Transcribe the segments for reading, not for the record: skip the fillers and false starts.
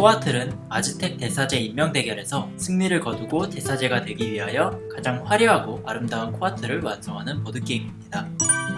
코아틀은 아즈텍 대사제 인명 대결에서 승리를 거두고 대사제가 되기 위하여 가장 화려하고 아름다운 코아틀을 완성하는 보드게임입니다.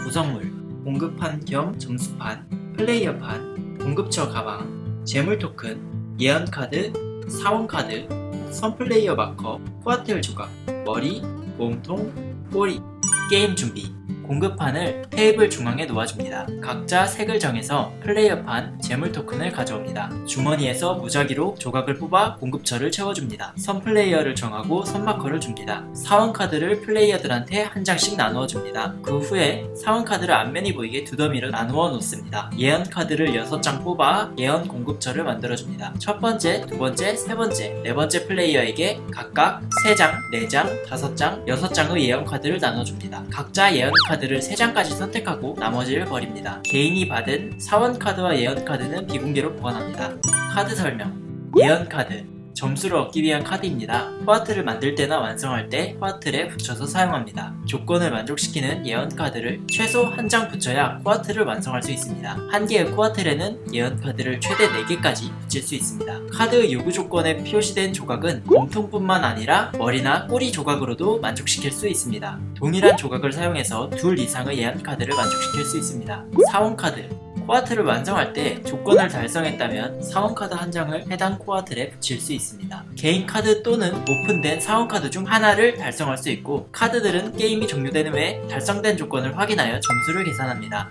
구성물, 공급판 겸 점수판, 플레이어판, 공급처 가방, 재물 토큰, 예언카드, 사원카드, 선플레이어 마커, 코아틀 조각, 머리, 몸통, 꼬리. 게임 준비. 공급판을 테이블 중앙에 놓아줍니다. 각자 색을 정해서 플레이어판, 재물 토큰을 가져옵니다. 주머니에서 무작위로 조각을 뽑아 공급처를 채워줍니다. 선 플레이어를 정하고 선마커를 줍니다. 사원 카드를 플레이어들한테 한 장씩 나누어 줍니다. 그 후에 사원 카드를 앞면이 보이게 두 더미로 나누어 놓습니다. 예언 카드를 6장 뽑아 예언 공급처를 만들어줍니다. 첫 번째, 두 번째, 세 번째, 네 번째 플레이어에게 각각 3장, 4장, 5장, 6장의 예언 카드를 나눠줍니다. 각자 예언 카드를 3장까지 선택하고 나머지를 버립니다. 개인이 받은 사원 카드와 예언 카드는 비공개로 보관합니다. 카드 설명. 예언 카드. 점수를 얻기 위한 카드입니다. 코아틀을 만들 때나 완성할 때 코아틀에 붙여서 사용합니다. 조건을 만족시키는 예언 카드를 최소 한 장 붙여야 코아틀을 완성할 수 있습니다. 한 개의 코아틀에는 예언 카드를 최대 4개까지 붙일 수 있습니다. 카드 요구 조건에 표시된 조각은 몸통뿐만 아니라 머리나 꼬리 조각으로도 만족시킬 수 있습니다. 동일한 조각을 사용해서 2 이상의 예언 카드를 만족시킬 수 있습니다. 사원 카드. 코아틀을 완성할 때 조건을 달성했다면 사원카드 한 장을 해당 코아틀에 붙일 수 있습니다. 개인 카드 또는 오픈된 사원카드 중 하나를 달성할 수 있고, 카드들은 게임이 종료되는 후에 달성된 조건을 확인하여 점수를 계산합니다.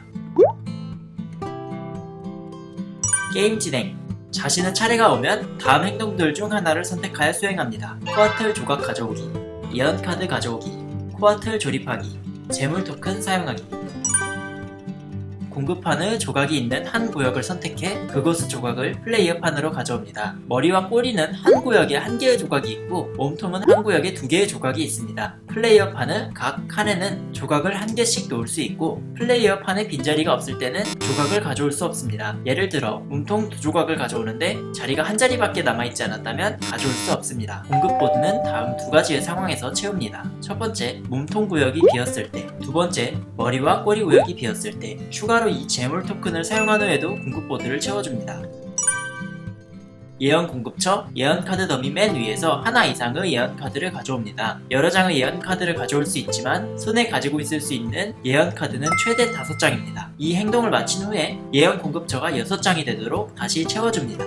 게임 진행. 자신의 차례가 오면 다음 행동들 중 하나를 선택하여 수행합니다. 코아틀 조각 가져오기, 예언 카드 가져오기, 코아틀 조립하기, 재물 토큰 사용하기. 공급판의 조각이 있는 한 구역을 선택해 그곳의 조각을 플레이어판으로 가져옵니다. 머리와 꼬리는 한 구역에 1개의 조각이 있고, 몸통은 한 구역에 2개의 조각이 있습니다. 플레이어판의 각 칸에는 조각을 1개씩 놓을 수 있고, 플레이어판에 빈자리가 없을 때는 조각을 가져올 수 없습니다. 예를 들어 몸통 2조각을 가져오는데 자리가 한 자리밖에 남아있지 않았다면 가져올 수 없습니다. 공급보드는 다음 2가지의 상황에서 채웁니다. 첫 번째, 몸통 구역이 비었을 때, 두 번째, 머리와 꼬리 구역이 비었을 때. 추가로 이 재물 토큰을 사용한 후에도 공급보드를 채워줍니다. 예언 공급처, 예언 카드 더미 맨 위에서 하나 이상의 예언 카드를 가져옵니다. 여러 장의 예언 카드를 가져올 수 있지만 손에 가지고 있을 수 있는 예언 카드는 최대 5장입니다. 이 행동을 마친 후에 예언 공급처가 6장이 되도록 다시 채워줍니다.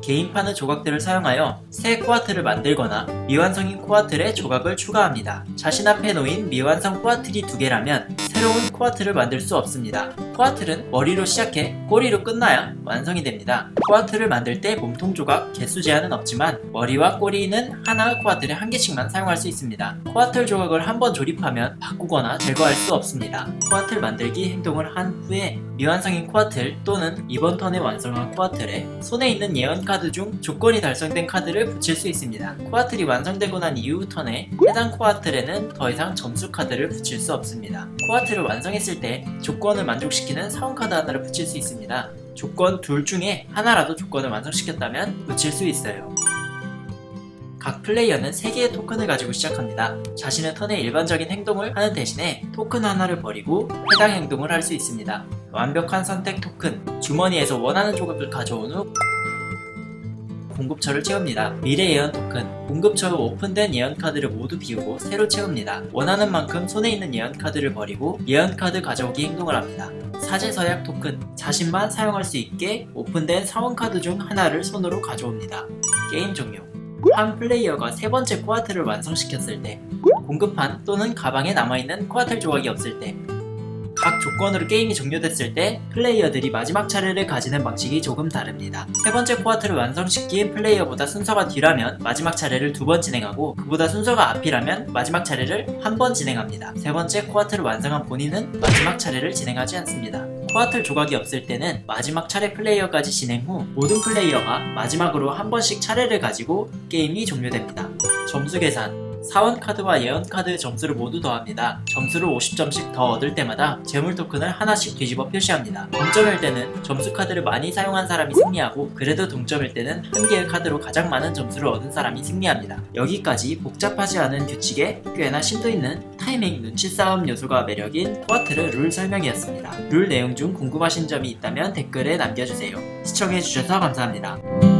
개인판의 조각들을 사용하여 새 코아틀을 만들거나 미완성인 코아틀에 조각을 추가합니다. 자신 앞에 놓인 미완성 코아틀이 2개라면 새로운 코아틀을 만들 수 없습니다. 코아틀은 머리로 시작해 꼬리로 끝나야 완성이 됩니다. 코아틀을 만들 때 몸통 조각 개수 제한은 없지만 머리와 꼬리는 하나의 코아틀에 1개씩만 사용할 수 있습니다. 코아틀 조각을 한번 조립하면 바꾸거나 제거할 수 없습니다. 코아틀 만들기 행동을 한 후에 미완성인 코아틀 또는 이번 턴에 완성한 코아틀에 손에 있는 예언 카드 중 조건이 달성된 카드를 붙일 수 있습니다. 코아틀이 완성되고 난 이후 턴에 해당 코아틀에는 더 이상 점수 카드를 붙일 수 없습니다. 코아틀을 완성했을 때 조건을 만족시키는 사원 카드 하나를 붙일 수 있습니다. 조건 둘 중에 하나라도 조건을 완성시켰다면 붙일 수 있어요. 각 플레이어는 3개의 토큰을 가지고 시작합니다. 자신의 턴에 일반적인 행동을 하는 대신에 토큰 하나를 버리고 해당 행동을 할 수 있습니다. 완벽한 선택 토큰, 주머니에서 원하는 조각을 가져온 후 공급처를 채웁니다. 미래 예언 토큰, 공급처로 오픈된 예언 카드를 모두 비우고 새로 채웁니다. 원하는 만큼 손에 있는 예언 카드를 버리고 예언 카드 가져오기 행동을 합니다. 사제서약 토큰, 자신만 사용할 수 있게 오픈된 사원 카드 중 하나를 손으로 가져옵니다. 게임 종료. 한 플레이어가 3번째 코아틀을 완성시켰을 때, 공급판 또는 가방에 남아있는 코아틀 조각이 없을 때, 각 조건으로 게임이 종료됐을 때 플레이어들이 마지막 차례를 가지는 방식이 조금 다릅니다. 3번째 코아틀을 완성시킨 플레이어보다 순서가 뒤라면 마지막 차례를 2번 진행하고, 그보다 순서가 앞이라면 마지막 차례를 1번 진행합니다. 3번째 코아틀을 완성한 본인은 마지막 차례를 진행하지 않습니다. 코아틀 조각이 없을 때는 마지막 차례 플레이어까지 진행 후 모든 플레이어가 마지막으로 한 번씩 차례를 가지고 게임이 종료됩니다. 점수 계산. 사원 카드와 예언 카드 점수를 모두 더합니다. 점수를 50점씩 더 얻을 때마다 재물 토큰을 하나씩 뒤집어 표시합니다. 동점일 때는 점수 카드를 많이 사용한 사람이 승리하고, 그래도 동점일 때는 한 개의 카드로 가장 많은 점수를 얻은 사람이 승리합니다. 여기까지 복잡하지 않은 규칙에 꽤나 심도 있는 타이밍, 눈치 싸움 요소가 매력인 쿼트르 룰 설명이었습니다. 룰 내용 중 궁금하신 점이 있다면 댓글에 남겨주세요. 시청해주셔서 감사합니다.